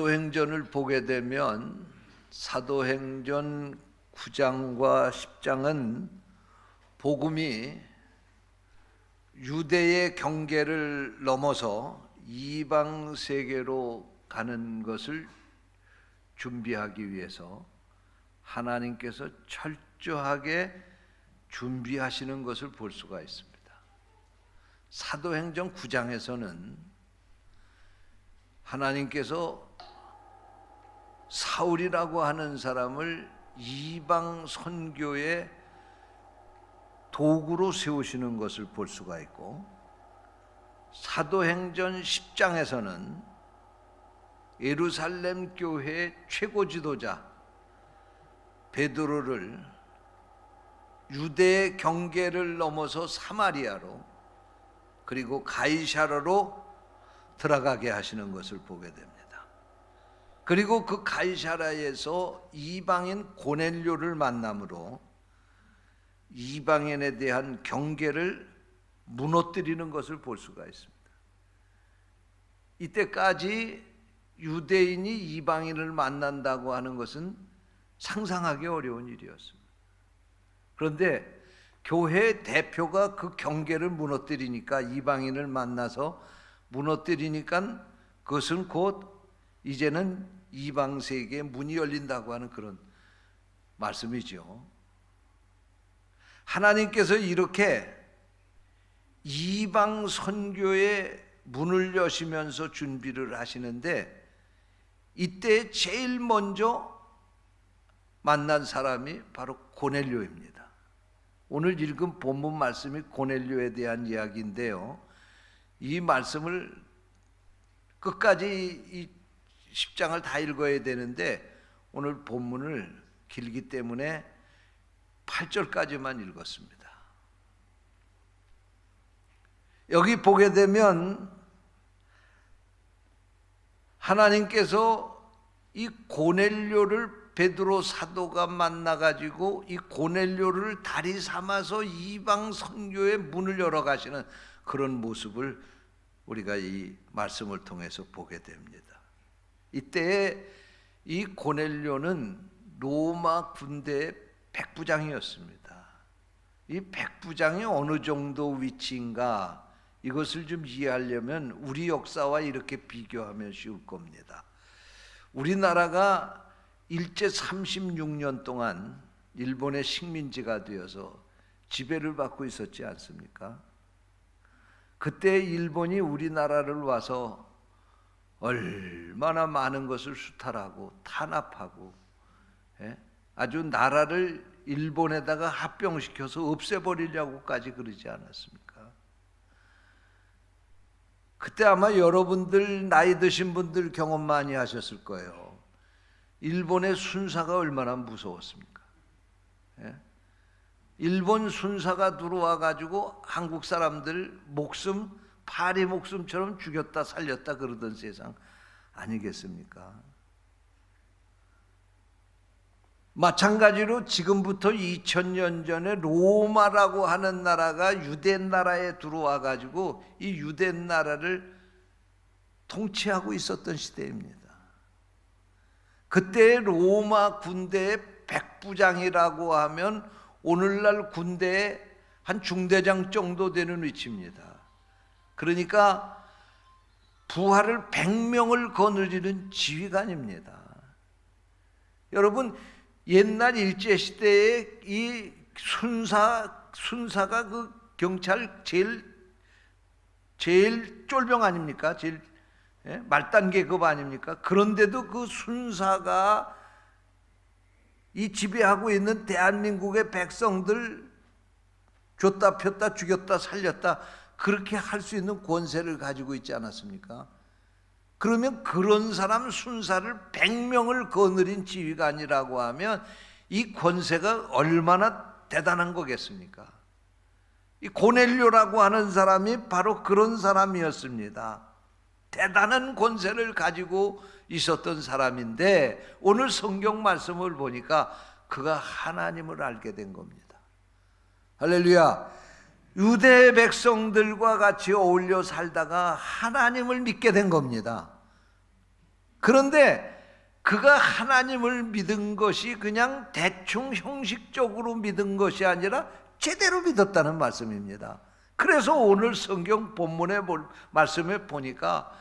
사도행전을 보게 되면 사도행전 9장과 10장은 복음이 유대의 경계를 넘어서 이방 세계로 가는 것을 준비하기 위해서 하나님께서 철저하게 준비하시는 것을 볼 수가 있습니다. 사도행전 9장에서는 하나님께서 사울이라고 하는 사람을 이방 선교의 도구로 세우시는 것을 볼 수가 있고, 사도행전 10장에서는 예루살렘 교회의 최고 지도자 베드로를 유대의 경계를 넘어서 사마리아로 그리고 가이사랴로 들어가게 하시는 것을 보게 됩니다. 그리고 그 가이사랴에서 이방인 고넬료를 만남으로 이방인에 대한 경계를 무너뜨리는 것을 볼 수가 있습니다. 이때까지 유대인이 이방인을 만난다고 하는 것은 상상하기 어려운 일이었습니다. 그런데 교회의 대표가 그 경계를 무너뜨리니까, 이방인을 만나서 무너뜨리니까 그것은 곧 이제는 이방 세계의 문이 열린다고 하는 그런 말씀이죠. 하나님께서 이렇게 이방 선교의 문을 여시면서 준비를 하시는데, 이때 제일 먼저 만난 사람이 바로 고넬료입니다. 오늘 읽은 본문 말씀이 고넬료에 대한 이야기인데요, 이 말씀을 끝까지 이 10장을 다 읽어야 되는데 오늘 본문을 길기 때문에 8절까지만 읽었습니다. 여기 보게 되면 하나님께서 이 고넬료를 베드로 사도가 만나가지고 이 고넬료를 다리 삼아서 이방 선교의 문을 열어가시는 그런 모습을 우리가 이 말씀을 통해서 보게 됩니다. 이때 이 고넬료는 로마 군대의 백부장이었습니다. 이 백부장이 어느 정도 위치인가, 이것을 좀 이해하려면 우리 역사와 이렇게 비교하면 쉬울 겁니다. 우리나라가 일제 36년 동안 일본의 식민지가 되어서 지배를 받고 있었지 않습니까? 그때 일본이 우리나라를 와서 얼마나 많은 것을 수탈하고 탄압하고, 아주 나라를 일본에다가 합병시켜서 없애버리려고까지 그러지 않았습니까? 그때 아마 여러분들 나이 드신 분들 경험 많이 하셨을 거예요. 일본의 순사가 얼마나 무서웠습니까? 일본 순사가 들어와 가지고 한국 사람들 목숨 파리 목숨처럼 죽였다 살렸다 그러던 세상 아니겠습니까? 마찬가지로 지금부터 2000년 전에 로마라고 하는 나라가 유대 나라에 들어와 가지고 이 유대 나라를 통치하고 있었던 시대입니다. 그때 로마 군대의 백부장이라고 하면 오늘날 군대의 한 중대장 정도 되는 위치입니다. 그러니까 부하를 100명을 거느리는 지휘관입니다. 여러분, 옛날 일제시대에 이 순사가 그 경찰 제일 쫄병 아닙니까? 제일 말단계급 아닙니까? 그런데도 그 순사가 이 지배하고 있는 대한민국의 백성들 줬다 폈다 죽였다 살렸다 그렇게 할 수 있는 권세를 가지고 있지 않았습니까? 그러면 그런 사람 순사를 100명을 거느린 지휘관이라고 하면 이 권세가 얼마나 대단한 거겠습니까? 이 고넬료라고 하는 사람이 바로 그런 사람이었습니다. 대단한 권세를 가지고 있었던 사람인데, 오늘 성경 말씀을 보니까 그가 하나님을 알게 된 겁니다. 할렐루야. 유대 백성들과 같이 어울려 살다가 하나님을 믿게 된 겁니다. 그런데 그가 하나님을 믿은 것이 그냥 대충 형식적으로 믿은 것이 아니라 제대로 믿었다는 말씀입니다. 그래서 오늘 성경 본문의 말씀에 보니까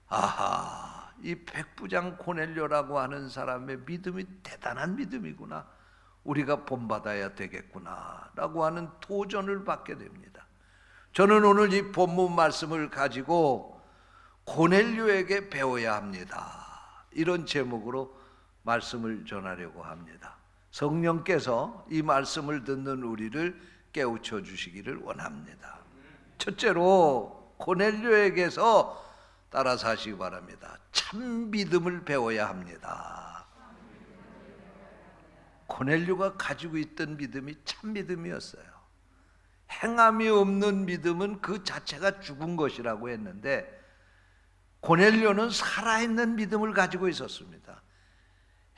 아하, 이 백부장 고넬료라고 하는 사람의 믿음이 대단한 믿음이구나, 우리가 본받아야 되겠구나 라고 하는 도전을 받게 됩니다. 저는 오늘 이 본문 말씀을 가지고 고넬료에게 배워야 합니다, 이런 제목으로 말씀을 전하려고 합니다. 성령께서 이 말씀을 듣는 우리를 깨우쳐 주시기를 원합니다. 첫째로 고넬료에게서 따라서 하시기 바랍니다. 참 믿음을 배워야 합니다. 고넬료가 가지고 있던 믿음이 참 믿음이었어요. 행함이 없는 믿음은 그 자체가 죽은 것이라고 했는데 고넬료는 살아있는 믿음을 가지고 있었습니다.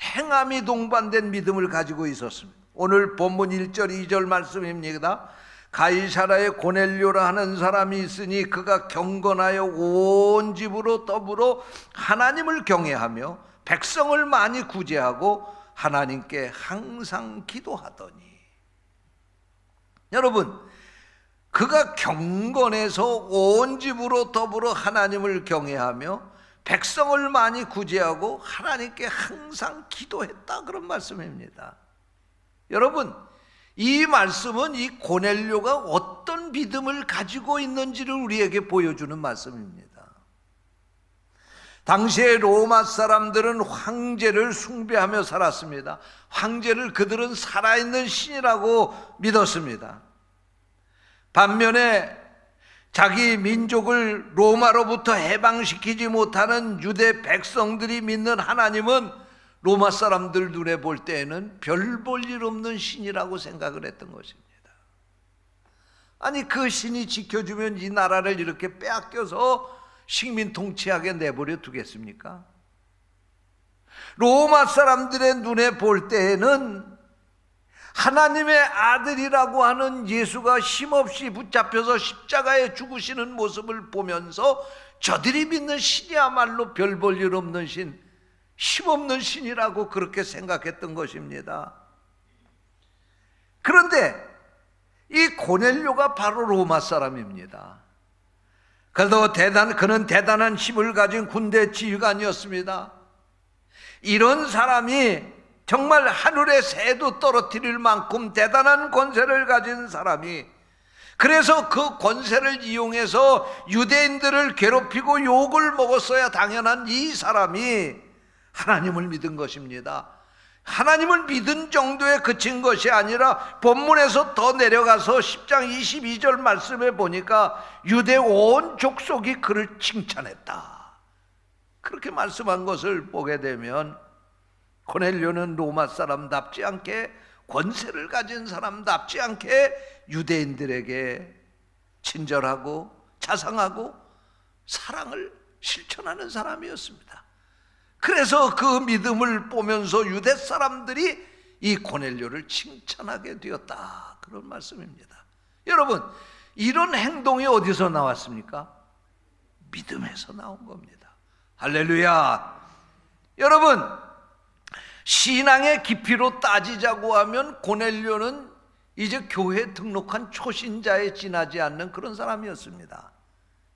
행함이 동반된 믿음을 가지고 있었습니다. 오늘 본문 1절 2절 말씀입니다. 가이사라에 고넬료라 하는 사람이 있으니 그가 경건하여 온 집으로 더불어 하나님을 경외하며 백성을 많이 구제하고 하나님께 항상 기도하더니. 여러분, 그가 경건해서 온 집으로 더불어 하나님을 경외하며 백성을 많이 구제하고 하나님께 항상 기도했다, 그런 말씀입니다. 여러분, 이 말씀은 이 고넬료가 어떤 믿음을 가지고 있는지를 우리에게 보여주는 말씀입니다. 당시에 로마 사람들은 황제를 숭배하며 살았습니다. 황제를 그들은 살아있는 신이라고 믿었습니다. 반면에 자기 민족을 로마로부터 해방시키지 못하는 유대 백성들이 믿는 하나님은 로마 사람들 눈에 볼 때에는 별 볼 일 없는 신이라고 생각을 했던 것입니다. 아니, 그 신이 지켜주면 이 나라를 이렇게 빼앗겨서 식민 통치하게 내버려 두겠습니까? 로마 사람들의 눈에 볼 때에는 하나님의 아들이라고 하는 예수가 힘없이 붙잡혀서 십자가에 죽으시는 모습을 보면서 저들이 믿는 신이야말로 별 볼 일 없는 신, 힘없는 신이라고 그렇게 생각했던 것입니다. 그런데 이 고넬료가 바로 로마 사람입니다. 그래도 그는 대단한 힘을 가진 군대 지휘관이었습니다. 이런 사람이 정말 하늘의 새도 떨어뜨릴 만큼 대단한 권세를 가진 사람이, 그래서 그 권세를 이용해서 유대인들을 괴롭히고 욕을 먹었어야 당연한 이 사람이 하나님을 믿은 것입니다. 하나님을 믿은 정도에 그친 것이 아니라 본문에서 더 내려가서 10장 22절 말씀에 보니까 유대 온 족속이 그를 칭찬했다, 그렇게 말씀한 것을 보게 되면 고넬료는 로마 사람답지 않게, 권세를 가진 사람답지 않게 유대인들에게 친절하고 자상하고 사랑을 실천하는 사람이었습니다. 그래서 그 믿음을 보면서 유대 사람들이 이 고넬료를 칭찬하게 되었다, 그런 말씀입니다. 여러분, 이런 행동이 어디서 나왔습니까? 믿음에서 나온 겁니다. 할렐루야. 여러분, 신앙의 깊이로 따지자고 하면 고넬료는 이제 교회에 등록한 초신자에 지나지 않는 그런 사람이었습니다.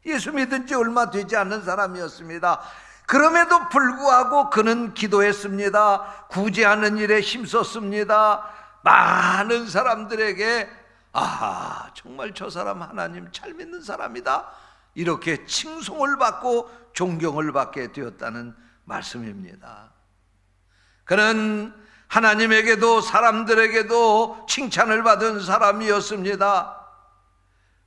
예수 믿은 지 얼마 되지 않는 사람이었습니다. 그럼에도 불구하고 그는 기도했습니다. 구제하는 일에 힘썼습니다. 많은 사람들에게 정말 저 사람 하나님 잘 믿는 사람이다, 이렇게 칭송을 받고 존경을 받게 되었다는 말씀입니다. 그는 하나님에게도 사람들에게도 칭찬을 받은 사람이었습니다.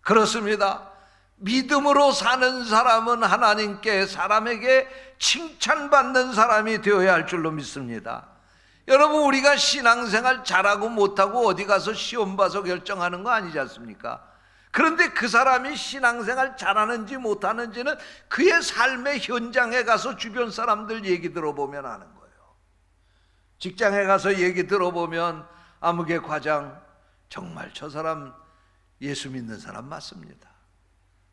그렇습니다. 믿음으로 사는 사람은 하나님께, 사람에게 칭찬받는 사람이 되어야 할 줄로 믿습니다. 여러분, 우리가 신앙생활 잘하고 못하고 어디 가서 시험 봐서 결정하는 거 아니지 않습니까? 그런데 그 사람이 신앙생활 잘하는지 못하는지는 그의 삶의 현장에 가서 주변 사람들 얘기 들어보면 아는 거예요. 직장에 가서 얘기 들어보면 아무개 과장, 정말 저 사람 예수 믿는 사람 맞습니다.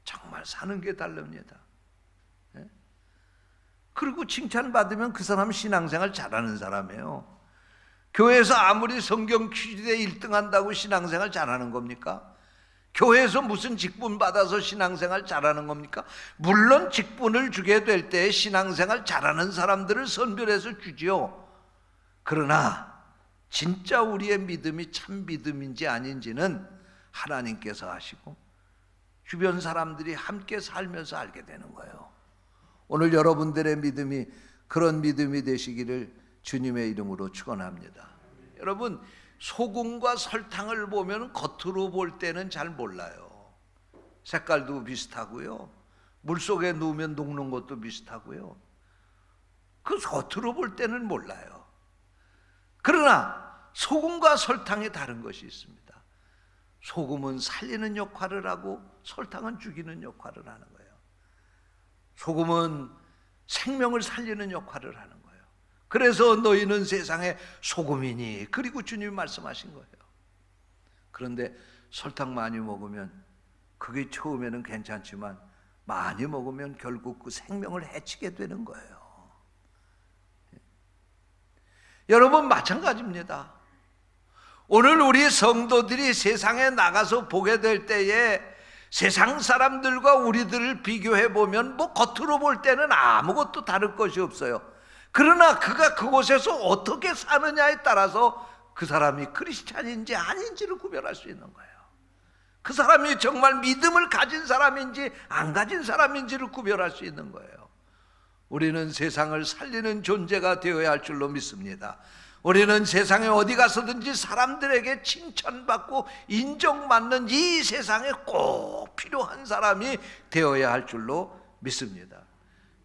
정말 사는 게 다릅니다. 그리고 칭찬받으면 그 사람은 신앙생활 잘하는 사람이에요. 교회에서 아무리 성경 퀴즈에 1등 한다고 신앙생활 잘하는 겁니까? 교회에서 무슨 직분 받아서 신앙생활 잘하는 겁니까? 물론 직분을 주게 될 때 신앙생활 잘하는 사람들을 선별해서 주지요. 그러나 진짜 우리의 믿음이 참 믿음인지 아닌지는 하나님께서 아시고 주변 사람들이 함께 살면서 알게 되는 거예요. 오늘 여러분들의 믿음이 그런 믿음이 되시기를 주님의 이름으로 축원합니다. 여러분, 소금과 설탕을 보면 겉으로 볼 때는 잘 몰라요. 색깔도 비슷하고요, 물속에 넣으면 녹는 것도 비슷하고요. 그 겉으로 볼 때는 몰라요. 그러나 소금과 설탕이 다른 것이 있습니다. 소금은 살리는 역할을 하고 설탕은 죽이는 역할을 하는 거예요. 소금은 생명을 살리는 역할을 하는 거예요. 그래서 너희는 세상의 소금이니, 그리고 주님이 말씀하신 거예요. 그런데 설탕 많이 먹으면 그게 처음에는 괜찮지만 많이 먹으면 결국 그 생명을 해치게 되는 거예요. 여러분, 마찬가지입니다. 오늘 우리 성도들이 세상에 나가서 보게 될 때에 세상 사람들과 우리들을 비교해 보면 뭐 겉으로 볼 때는 아무것도 다를 것이 없어요. 그러나 그가 그곳에서 어떻게 사느냐에 따라서 그 사람이 크리스찬인지 아닌지를 구별할 수 있는 거예요. 그 사람이 정말 믿음을 가진 사람인지 안 가진 사람인지를 구별할 수 있는 거예요. 우리는 세상을 살리는 존재가 되어야 할 줄로 믿습니다. 우리는 세상에 어디 가서든지 사람들에게 칭찬받고 인정받는 이 세상에 꼭 필요한 사람이 되어야 할 줄로 믿습니다.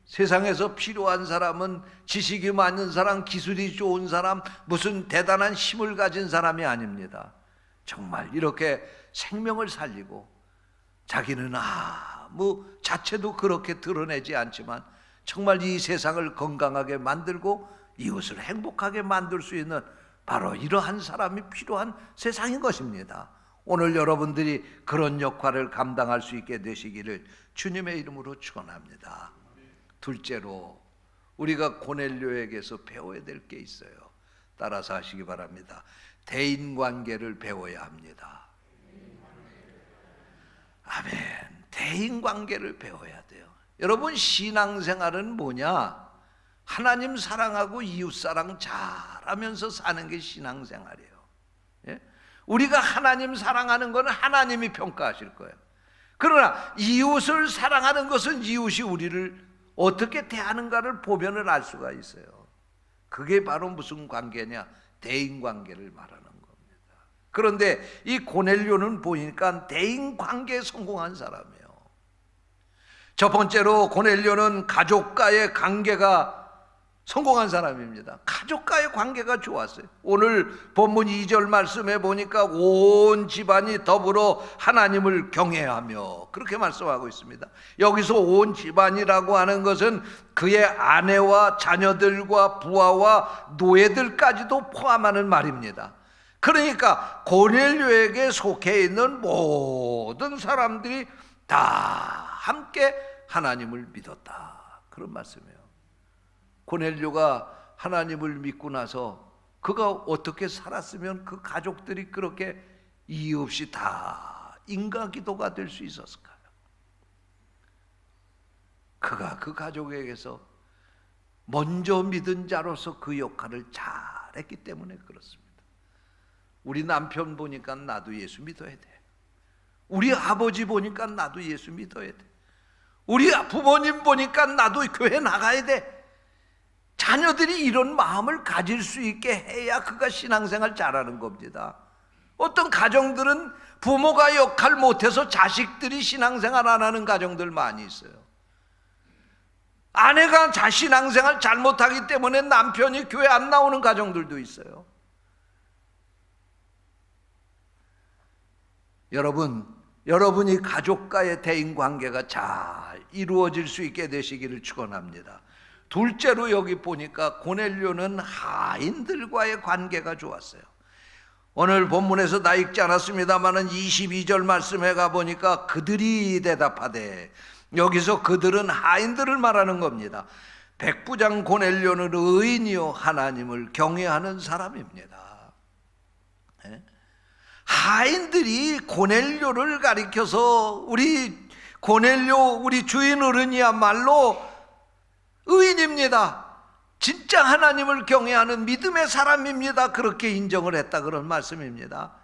세상에서 필요한 사람은 지식이 많은 사람, 기술이 좋은 사람, 무슨 대단한 힘을 가진 사람이 아닙니다. 정말 이렇게 생명을 살리고 자기는 자체도 그렇게 드러내지 않지만 정말 이 세상을 건강하게 만들고 이웃을 행복하게 만들 수 있는 바로 이러한 사람이 필요한 세상인 것입니다. 오늘 여러분들이 그런 역할을 감당할 수 있게 되시기를 주님의 이름으로 축원합니다. 둘째로 우리가 고넬료에게서 배워야 될 게 있어요. 따라서 하시기 바랍니다. 대인관계를 배워야 합니다. 아멘. 대인관계를 배워야 돼요. 여러분, 신앙생활은 뭐냐? 하나님 사랑하고 이웃사랑 잘하면서 사는 게 신앙생활이에요. 예? 우리가 하나님 사랑하는 것은 하나님이 평가하실 거예요. 그러나 이웃을 사랑하는 것은 이웃이 우리를 어떻게 대하는가를 보면은 알 수가 있어요. 그게 바로 무슨 관계냐? 대인관계를 말하는 겁니다. 그런데 이 고넬료는 보니까 대인관계에 성공한 사람이에요. 첫 번째로 고넬료는 가족과의 관계가 성공한 사람입니다. 가족과의 관계가 좋았어요. 오늘 본문 2절 말씀에 보니까 온 집안이 더불어 하나님을 경외하며 그렇게 말씀하고 있습니다. 여기서 온 집안이라고 하는 것은 그의 아내와 자녀들과 부하와 노예들까지도 포함하는 말입니다. 그러니까 고넬료에게 속해 있는 모든 사람들이 다 함께 하나님을 믿었다, 그런 말씀이에요. 고넬료가 하나님을 믿고 나서 그가 어떻게 살았으면 그 가족들이 그렇게 이유 없이 다 인가기도가 될 수 있었을까요? 그가 그 가족에게서 먼저 믿은 자로서 그 역할을 잘했기 때문에 그렇습니다. 우리 남편 보니까 나도 예수 믿어야 돼. 우리 아버지 보니까 나도 예수 믿어야 돼. 우리 부모님 보니까 나도 교회 나가야 돼. 자녀들이 이런 마음을 가질 수 있게 해야 그가 신앙생활 잘하는 겁니다. 어떤 가정들은 부모가 역할 못해서 자식들이 신앙생활 안 하는 가정들 많이 있어요. 아내가 신앙생활 잘못하기 때문에 남편이 교회 안 나오는 가정들도 있어요. 여러분이 가족과의 대인관계가 잘 이루어질 수 있게 되시기를 축원합니다. 둘째로 여기 보니까 고넬료는 하인들과의 관계가 좋았어요. 오늘 본문에서 다 읽지 않았습니다마는 22절 말씀에 가보니까 그들이 대답하되, 여기서 그들은 하인들을 말하는 겁니다. 백부장 고넬료는 의인이요 하나님을 경외하는 사람입니다. 하인들이 고넬료를 가리켜서 우리 고넬료 우리 주인 어른이야말로 의인입니다. 진짜 하나님을 경외하는 믿음의 사람입니다. 그렇게 인정을 했다 그런 말씀입니다.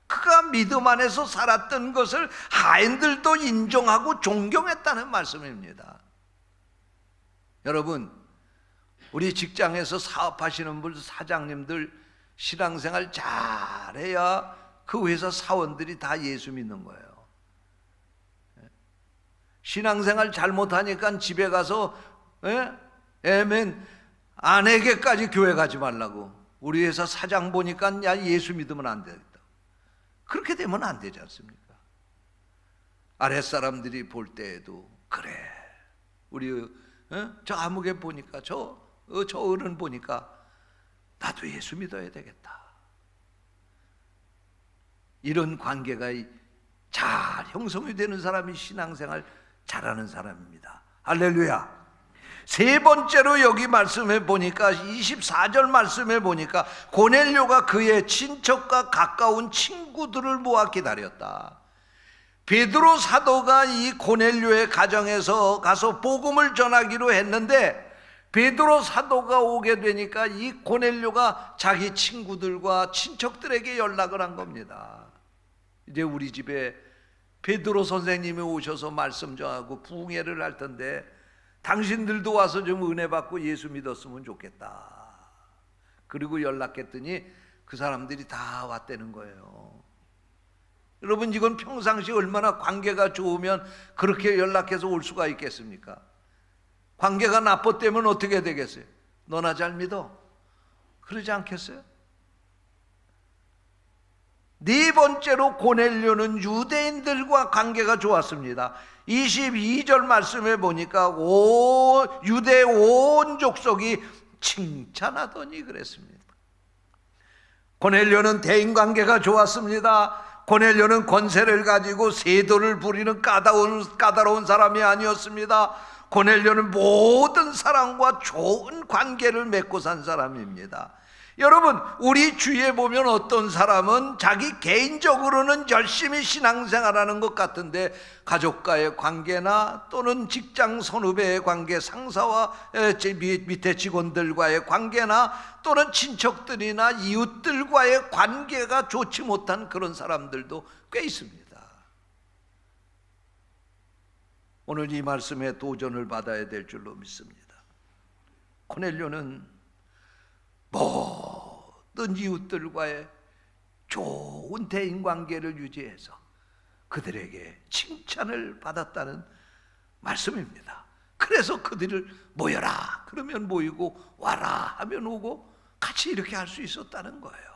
그가 믿음 안에서 살았던 것을 하인들도 인정하고 존경했다는 말씀입니다. 여러분, 우리 직장에서 사업하시는 분 사장님들 신앙생활 잘해야 그 회사 사원들이 다 예수 믿는 거예요. 신앙생활 잘못하니까 집에 가서 애맨 아내에게까지 교회 가지 말라고. 우리 회사 사장 보니까 야 예수 믿으면 안 되겠다. 그렇게 되면 안 되지 않습니까? 아랫사람들이 볼 때에도 그래 우리 저 아무개 보니까 저 어른 보니까 나도 예수 믿어야 되겠다. 이런 관계가 잘 형성이 되는 사람이 신앙생활 잘하는 사람입니다. 할렐루야. 세 번째로 여기 말씀해 보니까 24절 말씀해 보니까 고넬료가 그의 친척과 가까운 친구들을 모아 기다렸다. 베드로 사도가 이 고넬료의 가정에서 가서 복음을 전하기로 했는데 베드로 사도가 오게 되니까 이 고넬료가 자기 친구들과 친척들에게 연락을 한 겁니다. 이제 우리 집에 베드로 선생님이 오셔서 말씀 전하고 부흥회를 할 텐데 당신들도 와서 좀 은혜 받고 예수 믿었으면 좋겠다. 그리고 연락했더니 그 사람들이 다 왔다는 거예요. 여러분, 이건 평상시 얼마나 관계가 좋으면 그렇게 연락해서 올 수가 있겠습니까? 관계가 나빴다면 어떻게 되겠어요? 너나 잘 믿어? 그러지 않겠어요? 네 번째로 고넬료는 유대인들과 관계가 좋았습니다. 22절 말씀에 보니까 유대 온 족속이 칭찬하더니 그랬습니다. 고넬료는 대인관계가 좋았습니다. 고넬료는 권세를 가지고 세도를 부리는 까다로운 사람이 아니었습니다. 고넬료는 모든 사람과 좋은 관계를 맺고 산 사람입니다. 여러분, 우리 주위에 보면 어떤 사람은 자기 개인적으로는 열심히 신앙생활하는 것 같은데 가족과의 관계나 또는 직장 선후배의 관계, 상사와 밑에 직원들과의 관계나 또는 친척들이나 이웃들과의 관계가 좋지 못한 그런 사람들도 꽤 있습니다. 오늘 이 말씀에 도전을 받아야 될 줄로 믿습니다. 고넬료는 모든 이웃들과의 좋은 대인관계를 유지해서 그들에게 칭찬을 받았다는 말씀입니다. 그래서 그들을 모여라 그러면 모이고 와라 하면 오고 같이 이렇게 할 수 있었다는 거예요.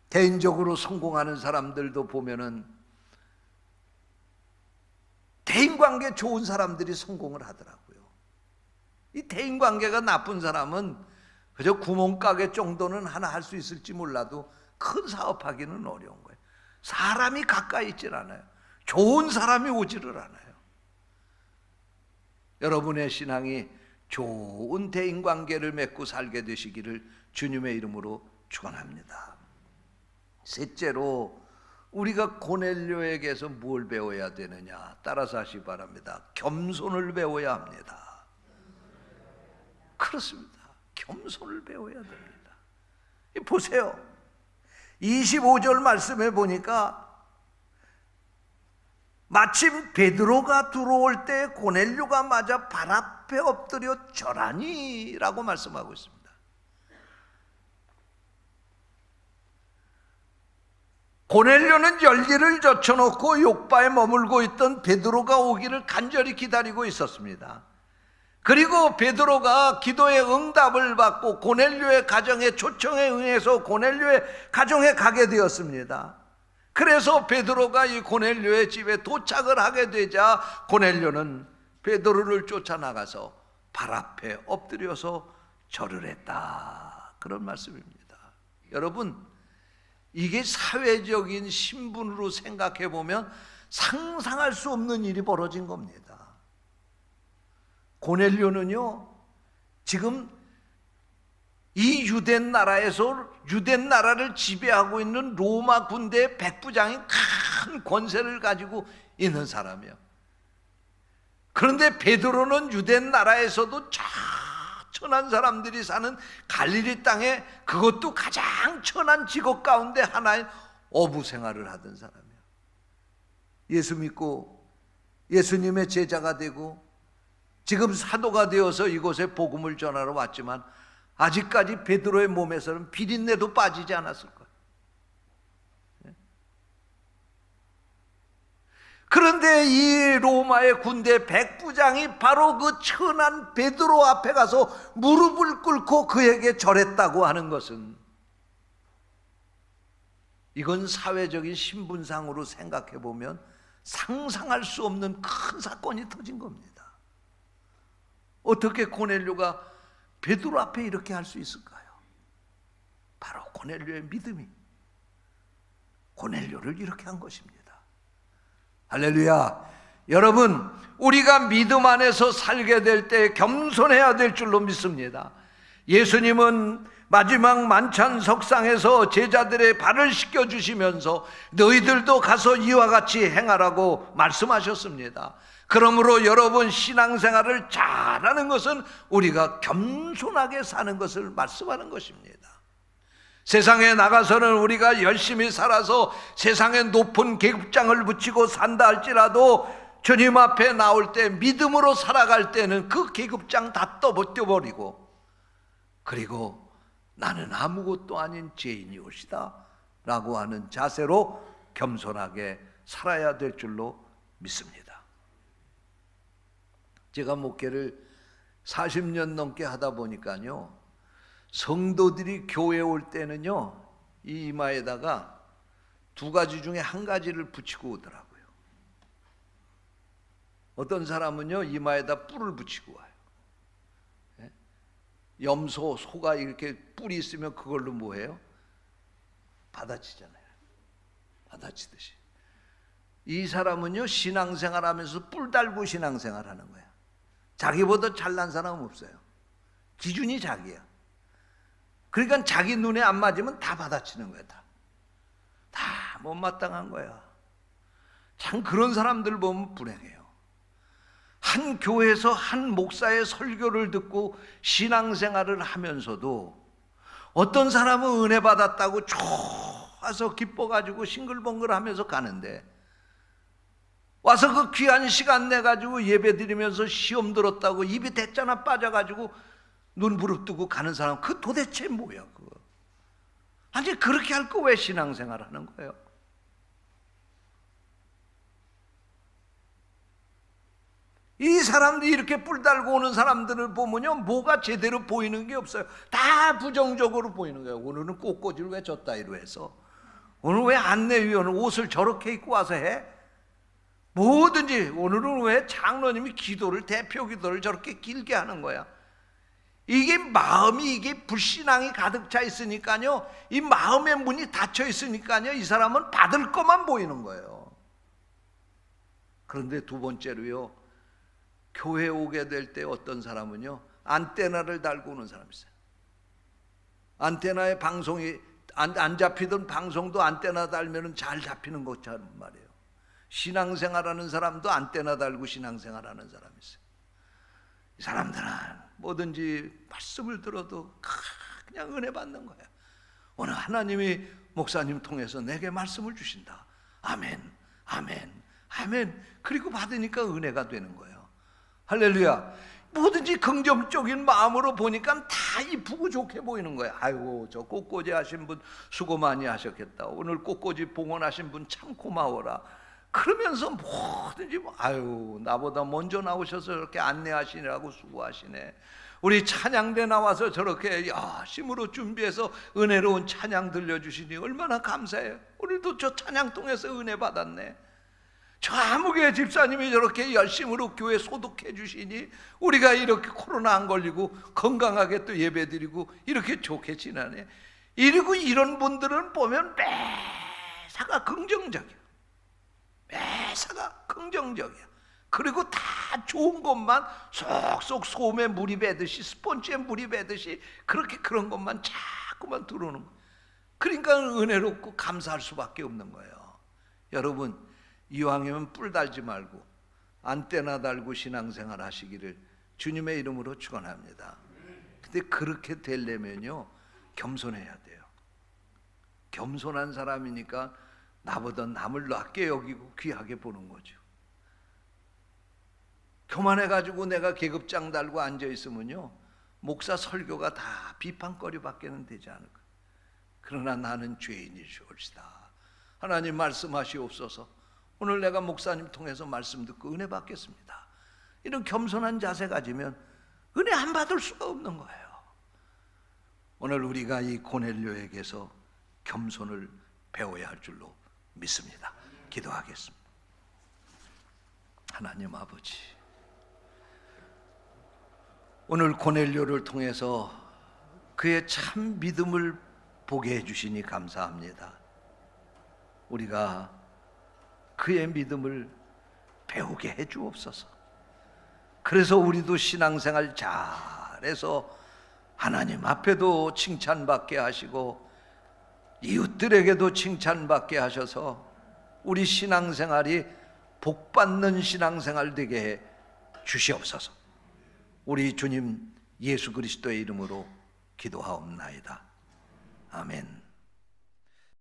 개인적으로 성공하는 사람들도 보면은 대인관계 좋은 사람들이 성공을 하더라고요. 이 대인관계가 나쁜 사람은 그저 구멍가게 정도는 하나 할 수 있을지 몰라도 큰 사업하기는 어려운 거예요. 사람이 가까이 있질 않아요. 좋은 사람이 오지를 않아요. 여러분의 신앙이 좋은 대인관계를 맺고 살게 되시기를 주님의 이름으로 축원합니다. 셋째로 우리가 고넬료에게서 뭘 배워야 되느냐? 따라서 하시기 바랍니다. 겸손을 배워야 합니다. 그렇습니다. 겸손을 배워야 됩니다. 보세요. 25절 말씀해 보니까 마침 베드로가 들어올 때 고넬료가 맞아 발 앞에 엎드려 절하니 라고 말씀하고 있습니다. 고넬료는 열기를 젖혀놓고 욕바에 머물고 있던 베드로가 오기를 간절히 기다리고 있었습니다. 그리고 베드로가 기도의 응답을 받고 고넬료의 가정의 초청에 응해서 고넬료의 가정에 가게 되었습니다. 그래서 베드로가 이 고넬료의 집에 도착을 하게 되자 고넬료는 베드로를 쫓아나가서 발 앞에 엎드려서 절을 했다. 그런 말씀입니다. 여러분, 이게 사회적인 신분으로 생각해 보면 상상할 수 없는 일이 벌어진 겁니다. 고넬료는요, 지금 이 유대 나라에서 유대 나라를 지배하고 있는 로마 군대의 백부장이 큰 권세를 가지고 있는 사람이에요. 그런데 베드로는 유대 나라에서도 천한 사람들이 사는 갈릴리 땅에, 그것도 가장 천한 직업 가운데 하나인 어부 생활을 하던 사람이에요. 예수 믿고 예수님의 제자가 되고 지금 사도가 되어서 이곳에 복음을 전하러 왔지만 아직까지 베드로의 몸에서는 비린내도 빠지지 않았을 거예요. 그런데 이 로마의 군대 백부장이 바로 그 천한 베드로 앞에 가서 무릎을 꿇고 그에게 절했다고 하는 것은, 이건 사회적인 신분상으로 생각해 보면 상상할 수 없는 큰 사건이 터진 겁니다. 어떻게 고넬료가 베드로 앞에 이렇게 할 수 있을까요? 바로 고넬료의 믿음이 고넬료를 이렇게 한 것입니다. 할렐루야. 여러분, 우리가 믿음 안에서 살게 될 때 겸손해야 될 줄로 믿습니다. 예수님은 마지막 만찬 석상에서 제자들의 발을 씻겨주시면서 너희들도 가서 이와 같이 행하라고 말씀하셨습니다. 그러므로 여러분, 신앙생활을 잘하는 것은 우리가 겸손하게 사는 것을 말씀하는 것입니다. 세상에 나가서는 우리가 열심히 살아서 세상에 높은 계급장을 붙이고 산다 할지라도 주님 앞에 나올 때, 믿음으로 살아갈 때는 그 계급장 다 떠버려버리고, 그리고 나는 아무것도 아닌 죄인이오시다 라고 하는 자세로 겸손하게 살아야 될 줄로 믿습니다. 제가 목회를 40년 넘게 하다 보니까요, 성도들이 교회에 올 때는요, 이 이마에다가 두 가지 중에 한 가지를 붙이고 오더라고요. 어떤 사람은요, 이마에다 뿔을 붙이고 와요. 염소, 소가 이렇게 뿔이 있으면 그걸로 뭐해요? 받아치잖아요. 받아치듯이. 이 사람은요, 신앙생활 하면서 뿔 달고 신앙생활 하는 거야. 자기보다 잘난 사람은 없어요. 기준이 자기야. 그러니까 자기 눈에 안 맞으면 다 받아치는 거야. 다 못마땅한 거야. 참 그런 사람들 보면 불행해요. 한 교회에서 한 목사의 설교를 듣고 신앙생활을 하면서도 어떤 사람은 은혜 받았다고 좋아서 기뻐가지고 싱글벙글 하면서 가는데, 와서 그 귀한 시간 내가지고 예배 드리면서 시험 들었다고 입이 대짜나 빠져가지고 눈 부릅뜨고 가는 사람, 그 도대체 뭐야 그거? 아니 그렇게 할 거 왜 신앙생활 하는 거예요? 이 사람들이 이렇게 뿔 달고 오는 사람들을 보면요, 뭐가 제대로 보이는 게 없어요. 다 부정적으로 보이는 거예요. 오늘은 꽃꽂이를 왜 줬다이로 해서, 오늘 왜 안내위원은 옷을 저렇게 입고 와서 해? 뭐든지 오늘은 왜 장로님이 기도를, 대표 기도를 저렇게 길게 하는 거야? 이게 마음이, 이게 불신앙이 가득 차 있으니까요, 이 마음의 문이 닫혀 있으니까요, 이 사람은 받을 것만 보이는 거예요. 그런데 두 번째로요, 교회 오게 될 때 어떤 사람은요, 안테나를 달고 오는 사람이 있어요. 안테나에 방송이 안 잡히던 방송도 안테나 달면은 잘 잡히는 것처럼 말이에요. 신앙생활하는 사람도 안테나 달고 신앙생활하는 사람이 있어요. 이 사람들은 뭐든지 말씀을 들어도 그냥 은혜 받는 거야. 오늘 하나님이 목사님 통해서 내게 말씀을 주신다. 아멘, 아멘, 아멘. 그리고 받으니까 은혜가 되는 거예요. 할렐루야. 뭐든지 긍정적인 마음으로 보니까 다 이쁘고 좋게 보이는 거야. 아이고, 저 꽃꽂이 하신 분 수고 많이 하셨겠다. 오늘 꽃꽂이 봉헌하신 분 참 고마워라. 그러면서 뭐든지 아유, 나보다 먼저 나오셔서 저렇게 안내하시느라고 수고하시네. 우리 찬양대 나와서 저렇게 심으로 준비해서 은혜로운 찬양 들려주시니 얼마나 감사해요. 오늘도 저 찬양 통해서 은혜 받았네. 저 아무개 집사님이 저렇게 열심으로 교회 소독해 주시니 우리가 이렇게 코로나 안 걸리고 건강하게 또 예배 드리고 이렇게 좋게 지나네. 이러고 이런 분들은 보면 매사가 긍정적이야. 매사가 긍정적이야. 그리고 다 좋은 것만 쏙쏙 솜에 물이 배듯이, 스펀지에 물이 배듯이 그렇게 그런 것만 자꾸만 들어오는 거예요. 그러니까 은혜롭고 감사할 수밖에 없는 거예요. 여러분, 이왕이면 뿔 달지 말고 안대나 달고 신앙생활 하시기를 주님의 이름으로 축원합니다. 근데 그렇게 되려면요, 겸손해야 돼요. 겸손한 사람이니까 나보다 남을 낮게 여기고 귀하게 보는 거죠. 교만해가지고 내가 계급장 달고 앉아있으면요, 목사 설교가 다 비판거리밖에는 되지 않을 거예요. 그러나 나는 죄인이시올시다. 하나님 말씀하시옵소서. 오늘 내가 목사님 통해서 말씀 듣고 은혜 받겠습니다. 이런 겸손한 자세 가지면 은혜 안 받을 수가 없는 거예요. 오늘 우리가 이 고넬료에게서 겸손을 배워야 할 줄로 믿습니다. 기도하겠습니다. 하나님 아버지, 오늘 고넬료를 통해서 그의 참 믿음을 보게 해주시니 감사합니다. 우리가 그의 믿음을 배우게 해주옵소서. 그래서 우리도 신앙생활 잘해서 하나님 앞에도 칭찬받게 하시고 이웃들에게도 칭찬받게 하셔서 우리 신앙생활이 복받는 신앙생활 되게 해 주시옵소서. 우리 주님 예수 그리스도의 이름으로 기도하옵나이다. 아멘.